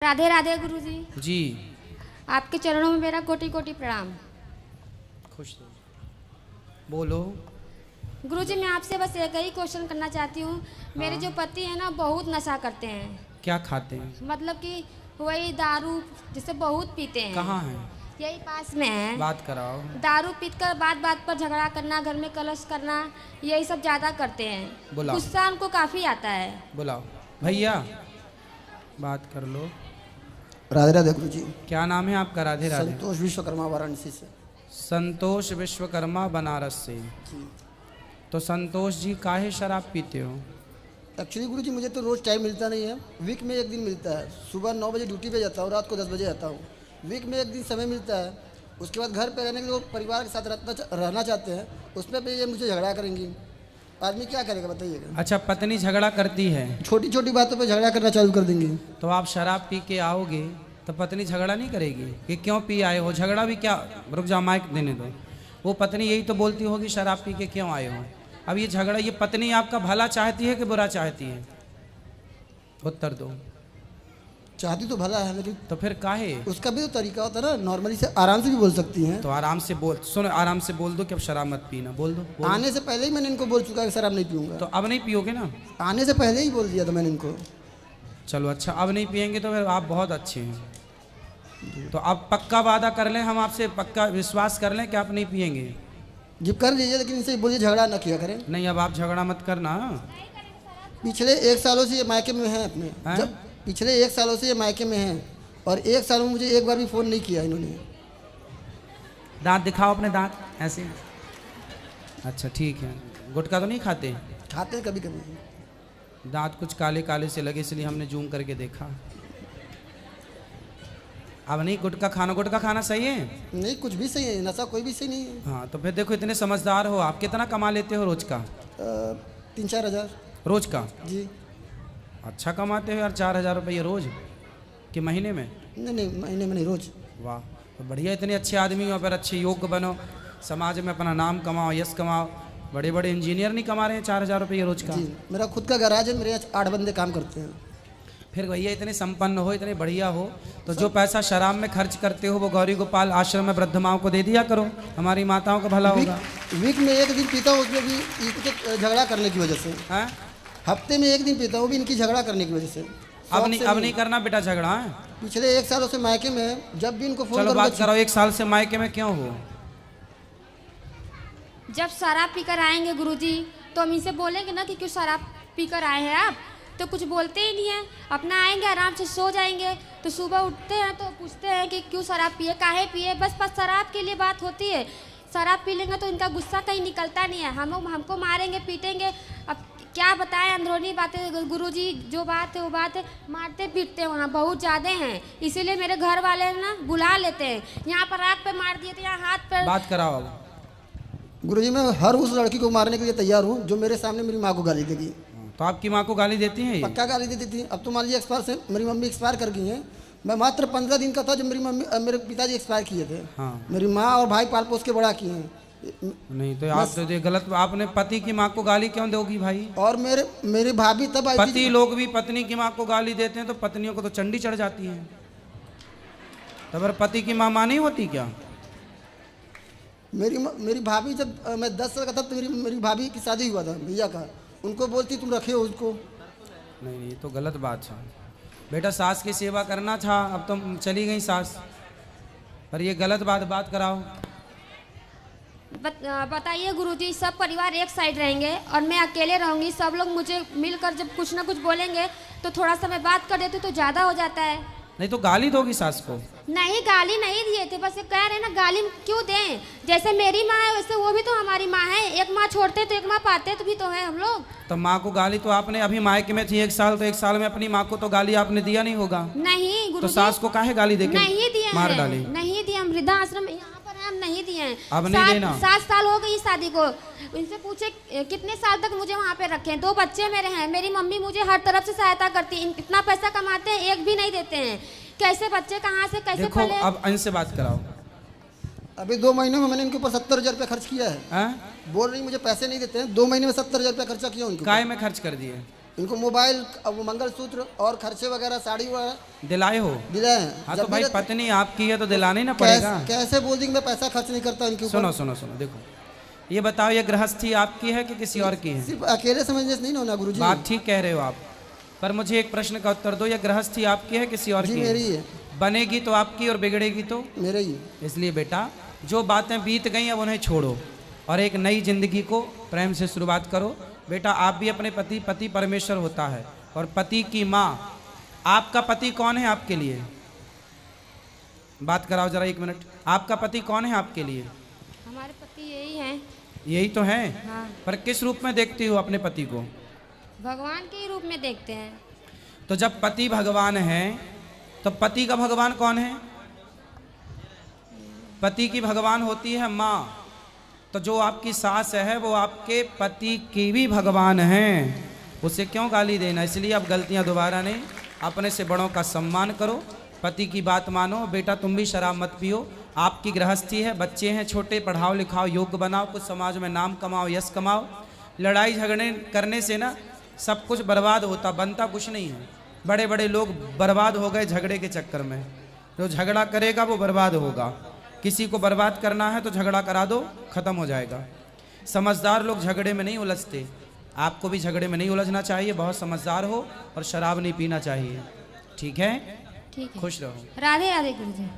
राधे राधे गुरुजी। जी आपके चरणों में मेरा कोटि कोटि प्रणाम। खुश रहो। बोलो। गुरुजी मैं आपसे बस एक ही क्वेश्चन करना चाहती हूँ। मेरे जो पति हैं ना बहुत नशा करते हैं। क्या खाते हैं? मतलब कि वही दारू जिसे बहुत पीते हैं। कहाँ हैं? यही पास में है। बात कराओ। दारू पीकर बात बात पर झगड़ा करना, घर में कलश करना, यही सब ज़्यादा करते हैं। बुलाओ। गुस्सा उनको काफ़ी आता है। बुलाओ भैया, बात कर लो। राधे राधे गुरु जी। क्या नाम है आपका? राधे राधे। संतोष विश्वकर्मा वाराणसी से। संतोष विश्वकर्मा बनारस से। तो संतोष जी काहे शराब पीते हो? एक्चुअली गुरु जी मुझे तो रोज़ टाइम मिलता नहीं है। वीक में एक दिन मिलता है। सुबह 9 बजे ड्यूटी पे जाता हूँ, रात को 10 बजे आता हूँ। वीक में एक दिन समय मिलता है। उसके बाद घर पे रहने के लिए परिवार के साथ रहना चाहते हैं, उसमें भी ये मुझे झगड़ा करेंगी। आदमी क्या करेगा बताइएगा। अच्छा, पत्नी झगड़ा करती है? छोटी छोटी बातों पे झगड़ा करना चालू कर देंगे। तो आप शराब पी के आओगे तो पत्नी झगड़ा नहीं करेगी कि क्यों पी आए हो? झगड़ा भी क्या, रुक जाओ माइक देने दो। वो पत्नी यही तो बोलती होगी शराब पी के क्यों आए हो। अब ये झगड़ा, ये पत्नी आपका भला चाहती है कि बुरा चाहती है? उत्तर दो। चाहती तो भला है, लेकिन तो फिर काहे? उसका भी तो तरीका होता है ना। नॉर्मली से आराम से भी बोल सकती हैं। तो आराम से बोल, सुन, आराम से बोल दो कि अब शराब मत पीना। बोल दो, बोल। आने से पहले ही मैंने इनको बोल चुका है कि शराब नहीं पीऊंगा। तो अब नहीं पियोगे ना? आने से पहले ही बोल दिया था मैंने इनको। चलो अच्छा, अब नहीं पियेंगे तो फिर आप बहुत अच्छे हैं। तो अब पक्का वादा कर लें, हम आपसे पक्का विश्वास कर लें कि आप नहीं पियेंगे। जी कर लीजिए, लेकिन इनसे बोलिए झगड़ा ना किया करें। नहीं, अब आप झगड़ा मत करना। पिछले 1 सालों से ये मायके में हैं अपने। जब पिछले 1 सालों से ये मायके में हैं और 1 साल में मुझे एक बार भी फ़ोन नहीं किया इन्होंने। दांत दिखाओ अपने, दांत ऐसे। अच्छा ठीक है। गुटखा तो नहीं खाते? खाते हैं कभी कभी। दांत कुछ काले काले से लगे इसलिए हमने जूम करके देखा। अब नहीं गुटखा खाना। गुटखा खाना सही है? नहीं, कुछ भी सही है, नशा कोई भी सही नहीं है। हाँ, तो फिर देखो इतने समझदार हो आप। कितना कमा लेते हो रोज का? 3-4 हज़ार रोज का? जी। अच्छा कमाते हो यार, 4,000 रुपये रोज कि महीने में? नहीं, महीने में नहीं, रोज। वाह, तो बढ़िया। इतने अच्छे आदमी हो, फिर अच्छे योग्य बनो, समाज में अपना नाम कमाओ, यश कमाओ। बड़े बड़े इंजीनियर नहीं कमा रहे हैं 4,000 रुपये रोज का? जी, मेरा खुद का गैराज है, मेरे यहाँ 8 बंदे काम करते हैं। फिर भैया इतने संपन्न हो, इतने बढ़िया हो, तो जो पैसा शराब में खर्च करते हो वो गौरी गोपाल आश्रम में वृद्ध माओं को दे दिया करो, हमारी माताओं का भला होगा। वीक में एक दिन पीता हूँ, उसमें भी इनके झगड़ा करने की वजह से। हैं? हफ्ते में एक दिन पीता हूँ, भी इनकी झगड़ा करने की वजह से। अब नहीं करना बेटा झगड़ा है। पिछले 1 सालों से मायके में जब भी इनको फोन चलो बात करो, 1 साल से मायके में क्यों हो? जब शराब पीकर आएंगे गुरुजी तो हम इनसे बोलेंगे ना कि क्यों शराब पीकर आए हैं आप, तो कुछ बोलते ही नहीं है। अपना आएंगे आराम से सो जाएंगे, तो सुबह उठते हैं तो पूछते हैं कि क्यों शराब पिए, काहे पिए। बस शराब के लिए बात होती है। शराब पी लेंगे तो इनका गुस्सा कहीं निकलता नहीं है। हमको मारेंगे पीटेंगे। अब क्या बताएं, अंदरूनी बातें गुरुजी, जो बात है वो बात है। मारते पीटते हैं वहाँ बहुत ज़्यादा हैं, इसीलिए मेरे घर वाले ना बुला लेते हैं। यहाँ पर आँख पे मार दिए तो यहाँ हाथ पर। बात कराओ अब। गुरुजी मैं हर उस लड़की को मारने के लिए तैयार हूँ जो मेरे सामने मेरी माँ को गाली देगी। तो आपकी माँ को गाली देती हैं ये? पक्का गाली देती थी। अब तो मान लीजिए एक्सपायर से मेरी मम्मी एक्सपायर कर गई हैं। मैं मात्र 15 दिन का था जब मेरे पिताजी एक्सपायर किए थे। हाँ। मेरी माँ और भाई पाल पोस के बड़ा किए हैं। नहीं तो आप तो ये गलत। आपने पति की माँ को गाली क्यों दोगी भाई? और मेरी भाभी तब आई थी। पति लोग भी पत्नी की माँ को गाली देते हैं तो पत्नियों को तो चंडी चढ़ जाती है। तो फिर पति की माँ नहीं होती क्या? मेरी भाभी जब मैं 10 साल का था तो मेरी भाभी की शादी हुआ था भैया का। उनको बोलती तुम रखे हो उसको। नहीं, तो गलत बात है बेटा। सास की सेवा करना था, अब तुम चली गई सास, पर ये गलत बात कराओ। बताइए गुरुजी, सब परिवार एक साइड रहेंगे और मैं अकेले रहूंगी। सब लोग मुझे मिलकर जब कुछ ना कुछ बोलेंगे तो थोड़ा सा मैं बात कर देती तो ज़्यादा हो जाता है। नहीं तो गाली दोगी सास को? नहीं, गाली नहीं दिए थे, बस ये कह रहे हैं ना गाली क्यों दें। जैसे मेरी माँ है वैसे वो भी तो हमारी माँ है। एक माँ छोड़ते तो एक माँ पाते तो भी तो है हम लोग। तो माँ को गाली तो आपने अभी मायके में थी 1 साल, तो 1 साल में अपनी माँ को तो गाली आपने दिया नहीं होगा? नहीं तो गुरुजी, सास को काहे गाली देके नहीं दिए, मार डाली? नहीं दिए। हम वृद्धाश्रम यहाँ पर हम नहीं दिए हैं। अब नहीं देना। 7 साल हो गई शादी को। इनसे पूछे कितने साल तक मुझे वहाँ पे रखे। 2 बच्चे मेरे हैं। मेरी मम्मी मुझे हर तरफ से सहायता करती है। इतना पैसा कमाते हैं, एक भी नहीं देते हैं। कैसे बच्चे कहाँ से कैसे देखो पले? अब इनसे बात कराओ। अभी 2 महीनों में मैंने इनके ऊपर 70,000 रुपया खर्च किया है। हैं? बोल रही मुझे पैसे नहीं देते हैं। 2 महीने में 70,000 रुपया खर्चा किया उनके। काय में खर्च कर दिए? इनको मोबाइल, अब वो मंगलसूत्र और खर्चे वगैरह, साड़ी वगैरह दिलाए हो? दिलाए हैं। हाँ जब तो भाई मेरे- पत्नी आपकी है तो दिलानी ना पड़ेगा। कैसे बोल दी कि मैं पैसा खर्च नहीं करता इनके ऊपर? सुनो सुनो सुनो, देखो ये बताओ, ये गृहस्थी आपकी है कि किसी और की है? सिर्फ अकेले समझने से नहीं होना गुरुजी। बात ठीक कह रहे हो आप, पर मुझे एक प्रश्न का उत्तर दो, ये गृहस्थी आपकी है किसी और जी की मेरी है? है। बनेगी तो आपकी और बिगड़ेगी तो मेरे ही। इसलिए बेटा, जो बातें बीत गई अब उन्हें छोड़ो और एक नई जिंदगी को प्रेम से शुरुआत करो। बेटा आप भी अपने पति परमेश्वर होता है और पति की माँ। आपका पति कौन है आपके लिए? बात कराओ जरा 1 मिनट। आपका पति कौन है आपके लिए? हमारे पति यही हैं। यही तो है। हाँ, पर किस रूप में देखती हो अपने पति को? भगवान के ही रूप में देखते हैं। तो जब पति भगवान है तो पति का भगवान कौन है? पति की भगवान होती है माँ। तो जो आपकी सास है वो आपके पति की भी भगवान है। उसे क्यों गाली देना? इसलिए अब गलतियां दोबारा नहीं, अपने से बड़ों का सम्मान करो, पति की बात मानो। बेटा तुम भी शराब मत पियो, आपकी गृहस्थी है, बच्चे हैं छोटे, पढ़ाओ लिखाओ, योग्य बनाओ, कुछ समाज में नाम कमाओ, यश कमाओ। लड़ाई झगड़े करने से ना सब कुछ बर्बाद होता, बनता कुछ नहीं है। बड़े बड़े लोग बर्बाद हो गए झगड़े के चक्कर में। जो झगड़ा करेगा वो बर्बाद होगा। किसी को बर्बाद करना है तो झगड़ा करा दो, खत्म हो जाएगा। समझदार लोग झगड़े में नहीं उलझते। आपको भी झगड़े में नहीं उलझना चाहिए, बहुत समझदार हो और शराब नहीं पीना चाहिए। ठीक है? ठीक है। खुश रहो। राधे राधे गुरुजी।